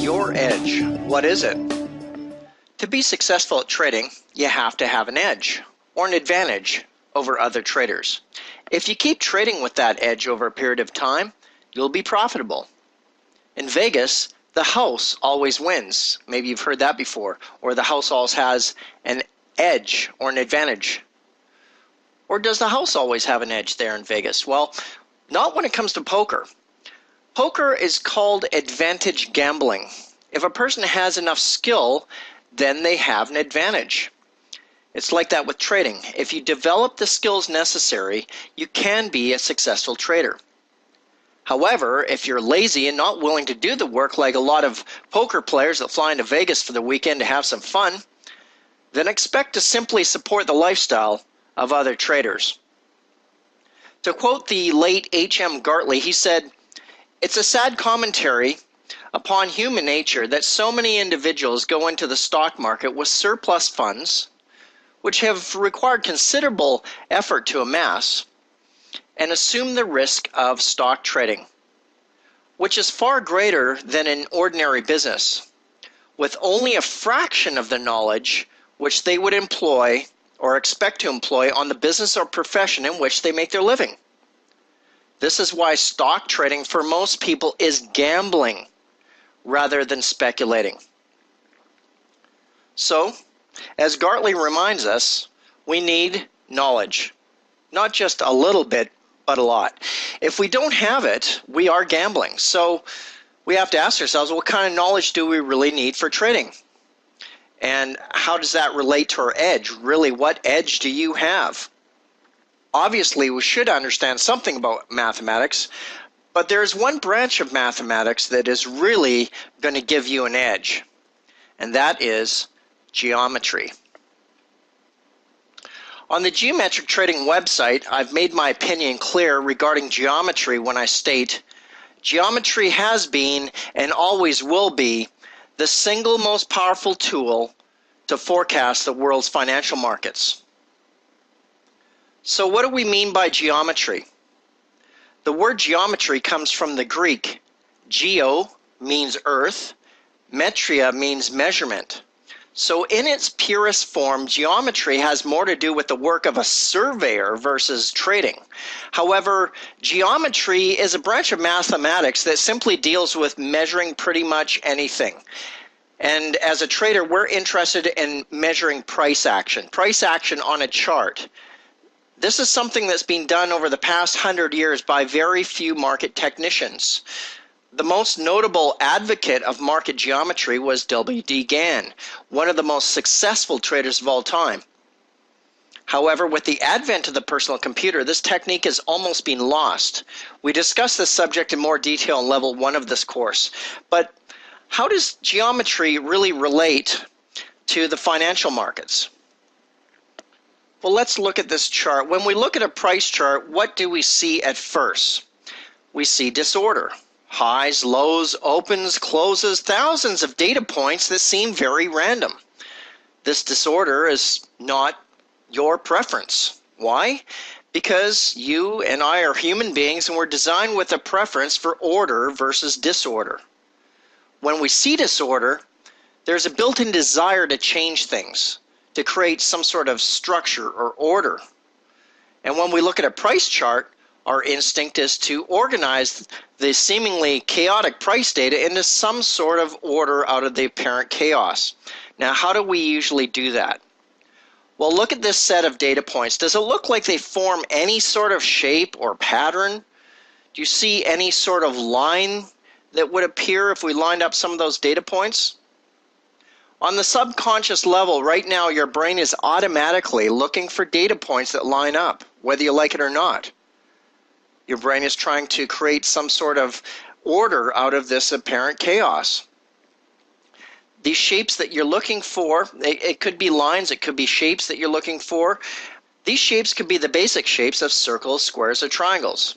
Your edge. What is it? To be successful at trading, you have to have an edge or an advantage over other traders. If you keep trading with that edge over a period of time, you'll be profitable. In Vegas, the house always wins. Maybe you've heard that before. Or the house always has an edge or an advantage. Or does the house always have an edge there in Vegas? Well, not when it comes to poker. Poker is called advantage gambling. If a person has enough skill, then they have an advantage. It's like that with trading. If you develop the skills necessary, you can be a successful trader. However, if you're lazy and not willing to do the work like a lot of poker players that fly into Vegas for the weekend to have some fun, then expect to simply support the lifestyle of other traders. To quote the late H.M. Gartley, he said, "It's a sad commentary upon human nature that so many individuals go into the stock market with surplus funds, which have required considerable effort to amass, and assume the risk of stock trading, which is far greater than in ordinary business, with only a fraction of the knowledge which they would employ or expect to employ on the business or profession in which they make their living. This is why stock trading for most people is gambling rather than speculating." So, as Gartley reminds us, we need knowledge. Not just a little bit, but a lot. If we don't have it, we are gambling. So we have to ask ourselves, what kind of knowledge do we really need for trading? And how does that relate to our edge? Really, what edge do you have? Obviously, we should understand something about mathematics, but there's one branch of mathematics that is really going to give you an edge, and that is geometry. On the Geometric Trading website, I've made my opinion clear regarding geometry when I state, geometry has been and always will be the single most powerful tool to forecast the world's financial markets. So what do we mean by geometry? The word geometry comes from the Greek. Geo means earth, metria means measurement. So in its purest form, geometry has more to do with the work of a surveyor versus trading. However, geometry is a branch of mathematics that simply deals with measuring pretty much anything. And as a trader, we're interested in measuring price action on a chart. This is something that's been done over the past 100 years by very few market technicians. The most notable advocate of market geometry was W.D. Gann, one of the most successful traders of all time. However, with the advent of the personal computer, this technique has almost been lost. We discuss this subject in more detail in level 1 of this course. But how does geometry really relate to the financial markets? Well, let's look at this chart. When we look at a price chart, what do we see at first? We see disorder. Highs, lows, opens, closes, thousands of data points that seem very random. This disorder is not your preference. Why? Because you and I are human beings and we're designed with a preference for order versus disorder. When we see disorder, there's a built-in desire to change things, to create some sort of structure or order. And when we look at a price chart, our instinct is to organize the seemingly chaotic price data into some sort of order out of the apparent chaos. Now, how do we usually do that? Well, look at this set of data points. Does it look like they form any sort of shape or pattern? Do you see any sort of line that would appear if we lined up some of those data points? On the subconscious level, right now, your brain is automatically looking for data points that line up, whether you like it or not. Your brain is trying to create some sort of order out of this apparent chaos. These shapes that you're looking for, it could be lines, it could be shapes that you're looking for. These shapes could be the basic shapes of circles, squares, or triangles.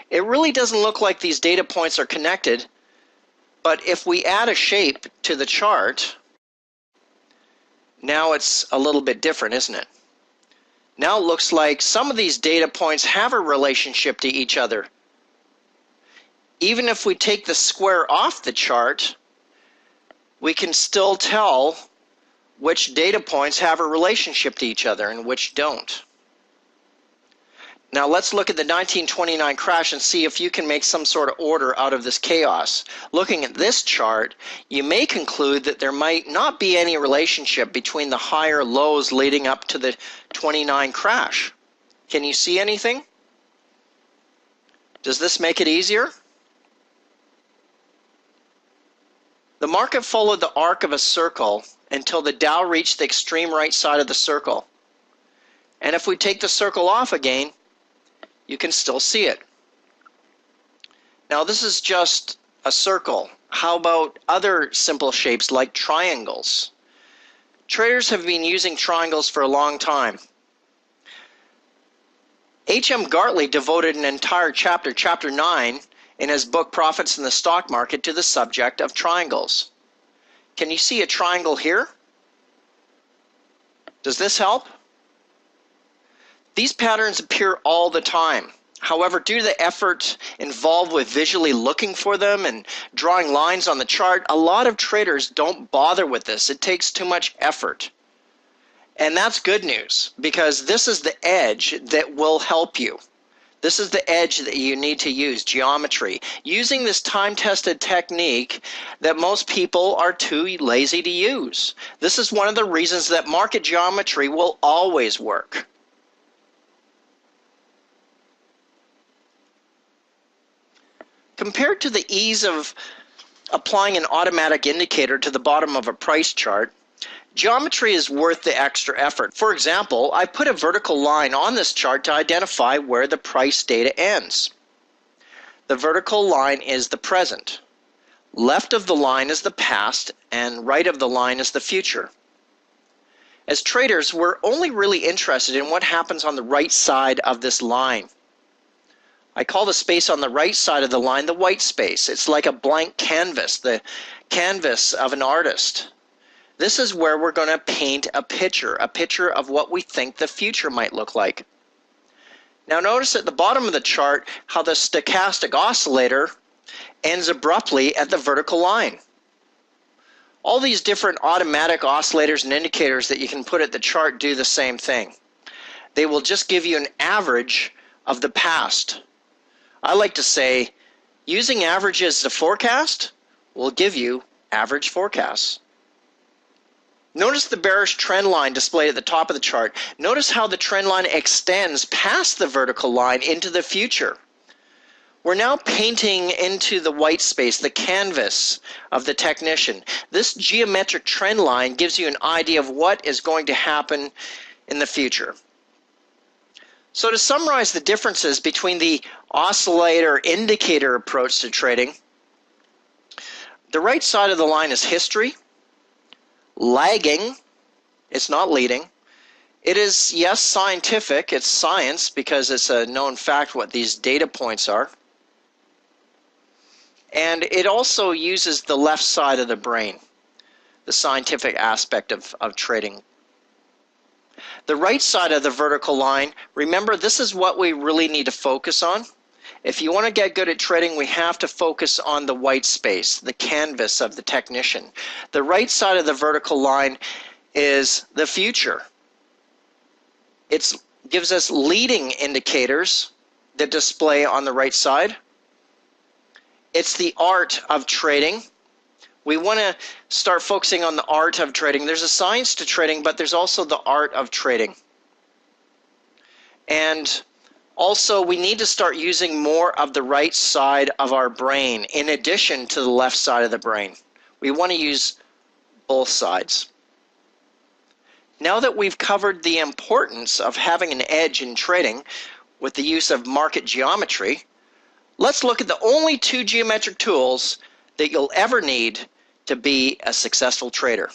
It really doesn't look like these data points are connected, but if we add a shape to the chart, now it's a little bit different, isn't it? Now it looks like some of these data points have a relationship to each other. Even if we take the square off the chart, we can still tell which data points have a relationship to each other and which don't. Now let's look at the 1929 crash and see if you can make some sort of order out of this chaos. Looking at this chart, you may conclude that there might not be any relationship between the higher lows leading up to the 29 crash. Can you see anything? Does this make it easier? The market followed the arc of a circle until the Dow reached the extreme right side of the circle. And if we take the circle off again, you can still see it. Now this is just a circle. How about other simple shapes like triangles? Traders have been using triangles for a long time. H.M. Gartley devoted an entire chapter, chapter 9, in his book Profits in the Stock Market to the subject of triangles. Can you see a triangle here? Does this help? These patterns appear all the time. However, due to the effort involved with visually looking for them and drawing lines on the chart, a lot of traders don't bother with this. It takes too much effort. And that's good news, because this is the edge that will help you. This is the edge that you need to use, geometry. Using this time-tested technique that most people are too lazy to use. This is one of the reasons that market geometry will always work. Compared to the ease of applying an automatic indicator to the bottom of a price chart, geometry is worth the extra effort. For example, I put a vertical line on this chart to identify where the price data ends. The vertical line is the present. Left of the line is the past, and right of the line is the future. As traders, we're only really interested in what happens on the right side of this line. I call the space on the right side of the line the white space. It's like a blank canvas, the canvas of an artist. This is where we're going to paint a picture of what we think the future might look like. Now notice at the bottom of the chart how the stochastic oscillator ends abruptly at the vertical line. All these different automatic oscillators and indicators that you can put at the chart do the same thing. They will just give you an average of the past. I like to say, using averages to forecast will give you average forecasts. Notice the bearish trend line displayed at the top of the chart. Notice how the trend line extends past the vertical line into the future. We're now painting into the white space, the canvas of the technician. This geometric trend line gives you an idea of what is going to happen in the future. So to summarize the differences between the oscillator indicator approach to trading, the right side of the line is history, lagging, it's not leading. It is, yes, scientific, it's science because it's a known fact what these data points are. And it also uses the left side of the brain, the scientific aspect of trading. The right side of the vertical line, remember, this is what we really need to focus on. If you want to get good at trading, we have to focus on the white space, the canvas of the technician. The right side of the vertical line is the future. It gives us leading indicators that display on the right side. It's the art of trading. We want to start focusing on the art of trading. There's a science to trading, but there's also the art of trading. And also, we need to start using more of the right side of our brain in addition to the left side of the brain. We want to use both sides. Now that we've covered the importance of having an edge in trading with the use of market geometry, let's look at the only two geometric tools that you'll ever need to be a successful trader.